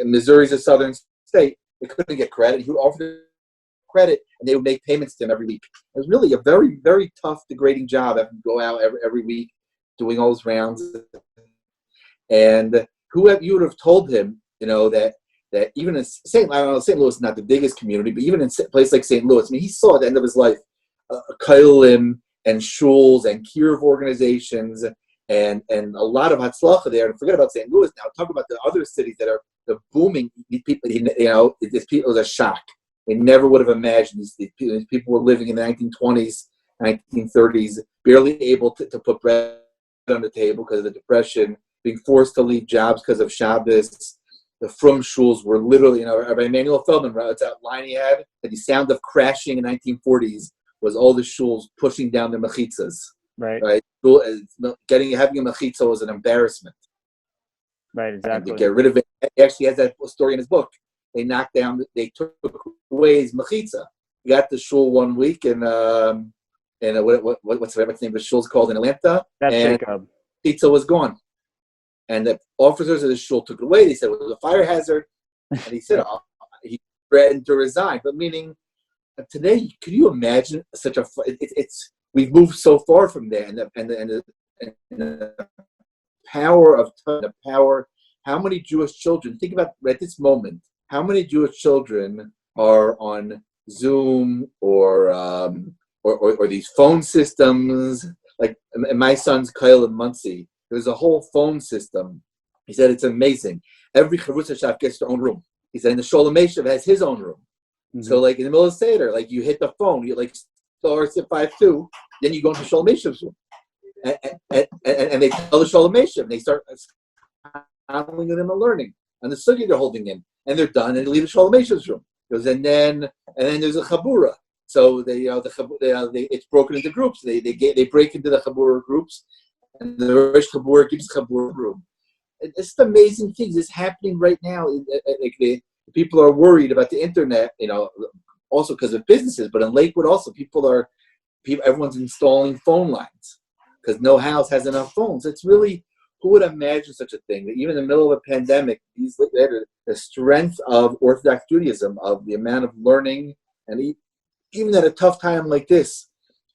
Missouri's a southern state. They couldn't get credit. He would offer credit, and they would make payments to him every week. It was really a very, very tough, degrading job. Having to go out every week, doing all those rounds. And you would have told him, that even in St. Louis is not the biggest community, but even in a place like St. Louis, I mean, he saw at the end of his life Kailim and shuls and kiruv organizations and a lot of hatzlacha there. And forget about St. Louis now. Talk about the other cities that are the booming people. This people was a shock. They never would have imagined these people were living in the 1920s, 1930s, barely able to put bread on the table because of the Depression, being forced to leave jobs because of Shabbos. The Frum shuls were literally, Rabbi Emanuel Feldman, it's that line he had, that the sound of crashing in 1940s was all the shuls pushing down their mechitzas. Right. Having a mechitza was an embarrassment. Right, exactly. And to get rid of it, he actually has that story in his book. They took away his mechitza. He got the shul one week, and what's the name of the shul's called in Atlanta? That's Jacob. Pizza was gone. And the officers of the shul took it away. They said it was a fire hazard. And he said he threatened to resign. But meaning, today, could you imagine such a... We've moved so far from there. And the power of the power... How many Jewish children... Think about, at this moment, how many Jewish children are on Zoom or these phone systems? Like my son's Kyle and Muncie. There's a whole phone system. He said it's amazing. Every Chavrusa Shaf gets their own room. He said, and the Sholem Meshav has his own room. Mm-hmm. So, like in the middle of Seder, like you hit the phone, you like star 5-2, then you go into Sholem Meshav's room, and they tell the Sholem Meshav, and they start handling them and learning, and the sugi they're holding in, and they're done, and they leave the Sholem Meshav's room. And then there's a Chabura. So it's broken into groups. They break into the Chabura groups. And the Rosh Chabur gives Chabur room. It's just amazing things. It's happening right now. The people are worried about the internet, also because of businesses. But in Lakewood, also everyone's installing phone lines because no house has enough phones. It's really, who would imagine such a thing? That even in the middle of a pandemic, the strength of Orthodox Judaism, of the amount of learning and even at a tough time like this,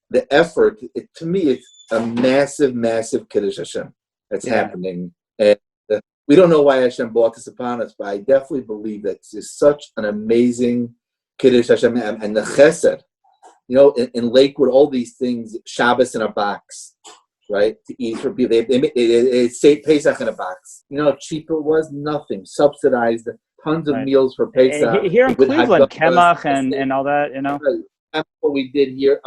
the effort, to me, it's a massive, massive Kiddush Hashem that's happening. And we don't know why Hashem brought this upon us, but I definitely believe that it's such an amazing Kiddush Hashem and the Chesed. You know, in Lakewood, all these things, Shabbos in a box, right? To eat for people. They say Pesach in a box. You know how cheap it was? Nothing. Subsidized tons of meals for Pesach. Here in Cleveland, Kemach and all that, you know? That's what we did here.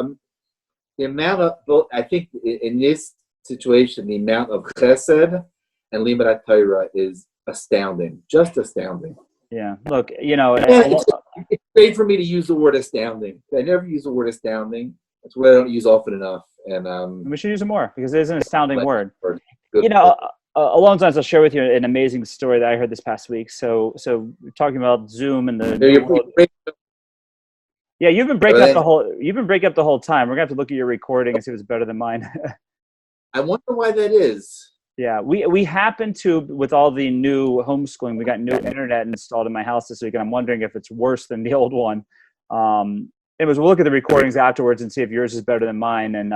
The amount of, I think in this situation, the amount of Chesed and Limud Torah is astounding. Just astounding. Yeah. Look, you know, it's great for me to use the word astounding. I never use the word astounding. That's what I don't use often enough. And we should use it more because it is an astounding word. Good. You know, along those lines, I'll share with you an amazing story that I heard this past week. So we're talking about Zoom and yeah, you've been breaking up the whole time. We're gonna have to look at your recording and see if it's better than mine. I wonder why that is. Yeah, we happen to, with all the new homeschooling, we got new internet installed in my house this week, and I'm wondering if it's worse than the old one. Anyways, we'll look at the recordings afterwards and see if yours is better than mine, and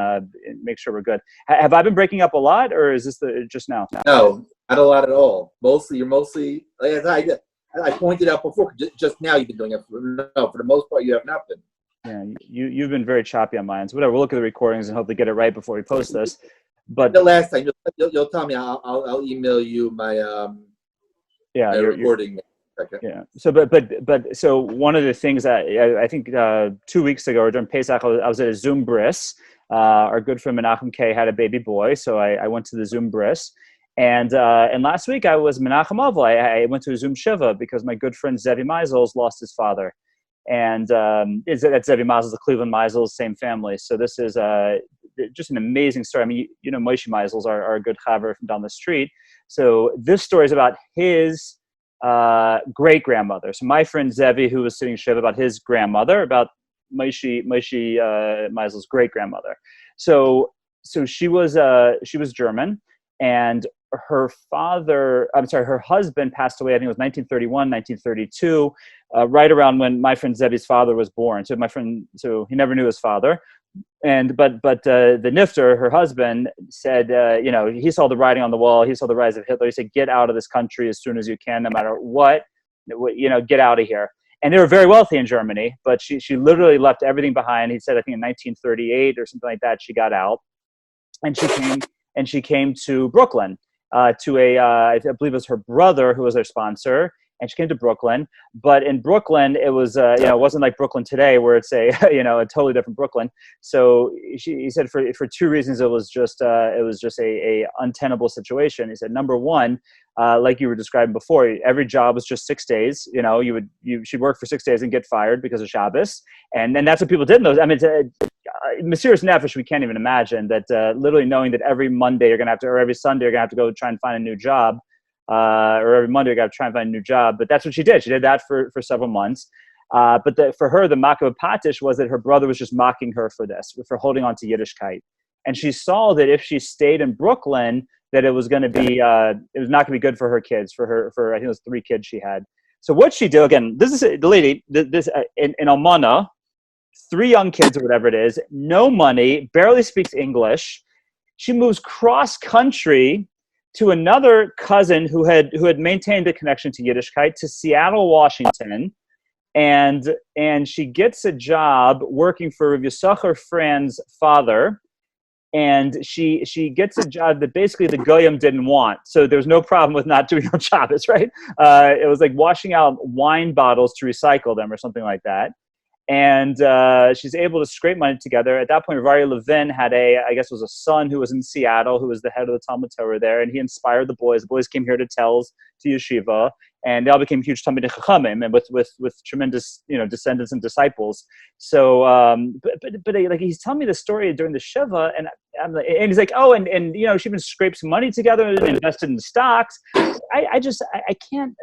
make sure we're good. Have I been breaking up a lot, or is this just now? No, not a lot at all. You're mostly, as I pointed out before, just now you've been doing it. For the most part, you have not been. Yeah, you've been very choppy on mine. So whatever, we'll look at the recordings and hopefully get it right before we post this. But the last time you'll tell me, I'll email you my my recording. Yeah. So but so one of the things that I think 2 weeks ago or during Pesach, I was at a Zoom bris. Our good friend Menachem K had a baby boy, so I went to the Zoom bris. And last week I was Menachem Avil. I went to a Zoom Shiva because my good friend Zevi Meisels lost his father. And that's Zevi Meisels, the Cleveland Meisels, same family. So this is just an amazing story. I mean, you know, Moshe Meisels, our good chaver from down the street. So this story is about his great-grandmother. So my friend Zevi, who was sitting Shiva, about his grandmother, about Moshe Meisels' great-grandmother. So she was German, and her husband passed away, I think it was 1931, 1932, right around when my friend Zevi's father was born. So he never knew his father. But the Nifter, her husband, said, you know, he saw the writing on the wall. He saw the rise of Hitler. He said, get out of this country as soon as you can, no matter what, you know, get out of here. And they were very wealthy in Germany, but she literally left everything behind. He said, I think in 1938 or something like that, she got out, and she came to Brooklyn. I believe it was her brother who was their sponsor, and she came to Brooklyn. But in Brooklyn, it was, it wasn't like Brooklyn today, where it's a totally different Brooklyn. So he said for two reasons, it was just a untenable situation. He said, number one, like you were describing before, every job was just 6 days. You know, she'd work for 6 days and get fired because of Shabbos, and that's what people did in those. I mean, Mesiras Nefesh, we can't even imagine that. Literally knowing that every Monday you're gonna have to, or every Sunday you're gonna have to go try and find a new job, or every Monday you got to try and find a new job. But that's what she did. She did that for several months. But for her, the Makah Patish was that her brother was just mocking her for this, for holding on to Yiddishkeit. And she saw that if she stayed in Brooklyn, that it was going to be, it was not going to be good for her kids, for I think it was 3 kids she had. So what she did, again, this is the lady, in Almana, 3 young kids or whatever it is, no money, barely speaks English. She moves cross country to another cousin who had maintained a connection to Yiddishkeit, to Seattle, Washington, and she gets a job working for Rav Yisachar Fran's father, and she gets a job that basically the Goyim didn't want. So there's no problem with not doing on Shabbos, right? It was like washing out wine bottles to recycle them or something like that. And she's able to scrape money together. At that point, Vari Levin had was a son who was in Seattle, who was the head of the Talmud Torah there, and he inspired the boys. The boys came here to yeshiva, and they all became huge Talmidei Chachamim, and with tremendous, descendants and disciples. So, but like he's telling me the story during the shiva, and he's like, oh, and she even scraped some money together and invested in stocks. I can't,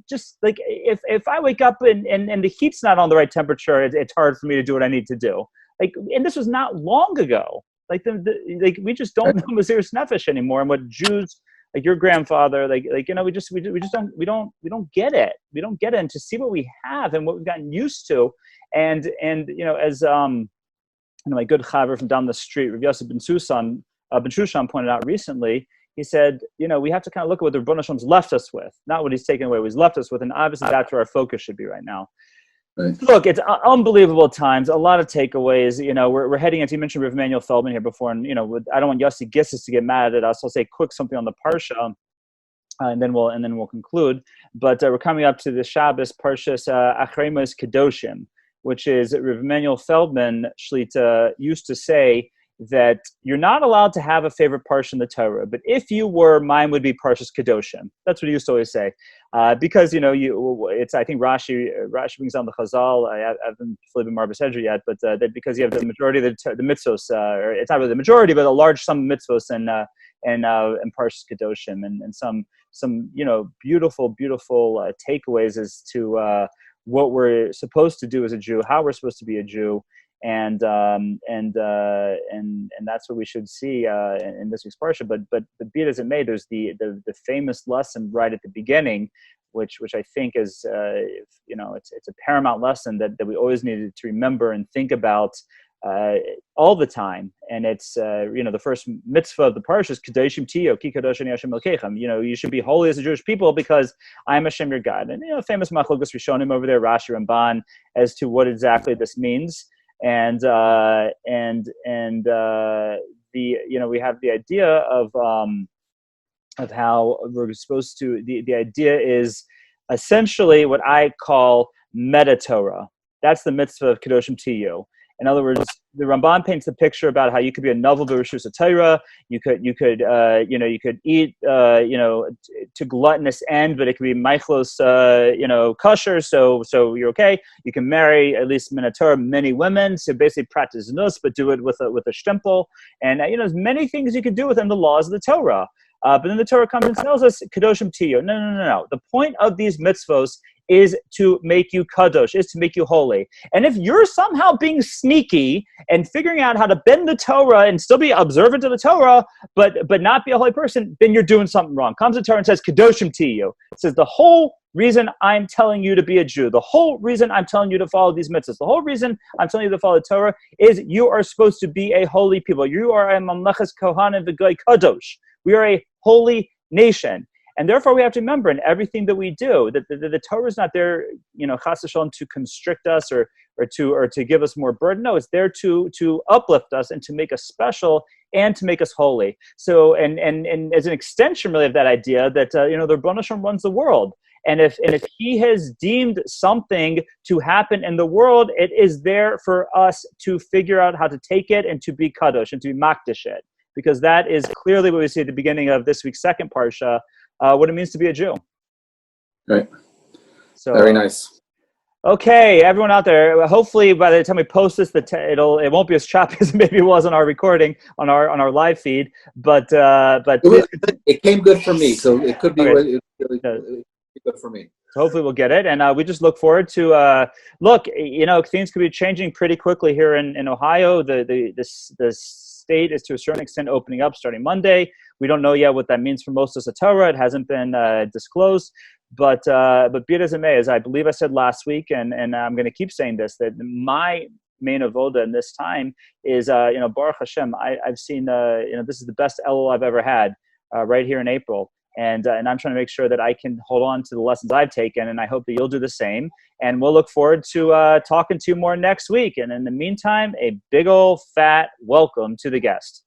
just like if I wake up and the heat's not on the right temperature, it's hard for me to do what I need to do. Like, and this was not long ago. Like we just don't know Mesiras Nefesh anymore, and what Jews, like your grandfather, we don't get it. We don't get it. And to see what we have and what we've gotten used to, And as my good chaver from down the street, Rav Yosef Ben Shushan pointed out recently, he said, we have to kind of look at what the Rebbeinu Shalom's left us with, not what he's taken away, what he's left us with, and obviously that's where our focus should be right now. Right. Look, it's unbelievable times, a lot of takeaways. We're heading into, you mentioned Rav Emanuel Feldman here before, and I don't want Yossi Gissis to get mad at us. I'll say quick something on the Parsha, and then we'll conclude. But we're coming up to the Shabbos Parshas Achremos Kedoshim, which is Rav Emanuel Feldman Shlita used to say that you're not allowed to have a favorite parsha in the Torah, but if you were, mine would be Parshas Kedoshim. That's what he used to always say, because it's, I think Rashi brings down the Chazal. I haven't fully been Marbas Hedra yet, but that because you have the majority of the mitzvos, or it's not really the majority, but a large sum of mitzvos and Parshas Kedoshim, and some beautiful takeaways as to what we're supposed to do as a Jew, how we're supposed to be a Jew. And that's what we should see in this week's parsha. But be it as it may, there's the famous lesson right at the beginning, which I think is it's a paramount lesson that we always needed to remember and think about all the time. And it's the first mitzvah of the parsha is Kedoshim Tiyo, Ki Kadosh Ani Hashem Elkeichem. You should be holy as a Jewish people because I am Hashem your God. And famous Machlokes Rishonim over there, Rashi Ramban, as to what exactly this means. And we have the idea of how we're supposed to. The idea is essentially what I call meta Torah. That's the mitzvah of Kedoshim Tiyu. In other words, the Ramban paints the picture about how you could be a novel b'rishus Torah. You could eat to gluttonous end, but it could be meichlos kosher. So you're okay. You can marry at least min Torah many women. So basically practice nus, but do it with a shtempel. And there's many things you could do within the laws of the Torah. But then the Torah comes and tells us Kedoshim Tiyu. No. The point of these mitzvos is to make you kadosh, is to make you holy. And if you're somehow being sneaky and figuring out how to bend the Torah and still be observant of the Torah, but not be a holy person, then you're doing something wrong. Comes the Torah and says, Kedoshim Tiyu. It says the whole reason I'm telling you to be a Jew, the whole reason I'm telling you to follow these mitzvahs, the whole reason I'm telling you to follow the Torah is you are supposed to be a holy people. You are a mamleches kohanim v'goy kadosh. We are a holy nation. And therefore, we have to remember in everything that we do that the Torah is not there, chas v'shalom, to constrict us or to give us more burden. No, it's there to uplift us and to make us special and to make us holy. So, and as an extension, really, of that idea that the Rebbeinu Shalom runs the world, and if He has deemed something to happen in the world, it is there for us to figure out how to take it and to be kadosh and to be makdish it, because that is clearly what we see at the beginning of this week's second parsha. What it means to be a Jew. Right. So very nice. Okay, everyone out there. Hopefully, by the time we post this, it won't be as choppy as maybe it was on our recording on our live feed. But it came good for me, so it could be really good for me. So hopefully we'll get it, and we just look forward to things could be changing pretty quickly here in Ohio. The state is to a certain extent opening up starting Monday. We don't know yet what that means for most of the Torah. It hasn't been disclosed, but be it as it may, as I believe I said last week, and I'm going to keep saying this, that my main avoda in this time is Baruch Hashem. I've seen this is the best Elul I've ever had right here in April. And I'm trying to make sure that I can hold on to the lessons I've taken, and I hope that you'll do the same. And we'll look forward to talking to you more next week. And in the meantime, a big old fat welcome to the guest.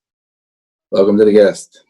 Welcome to the guest.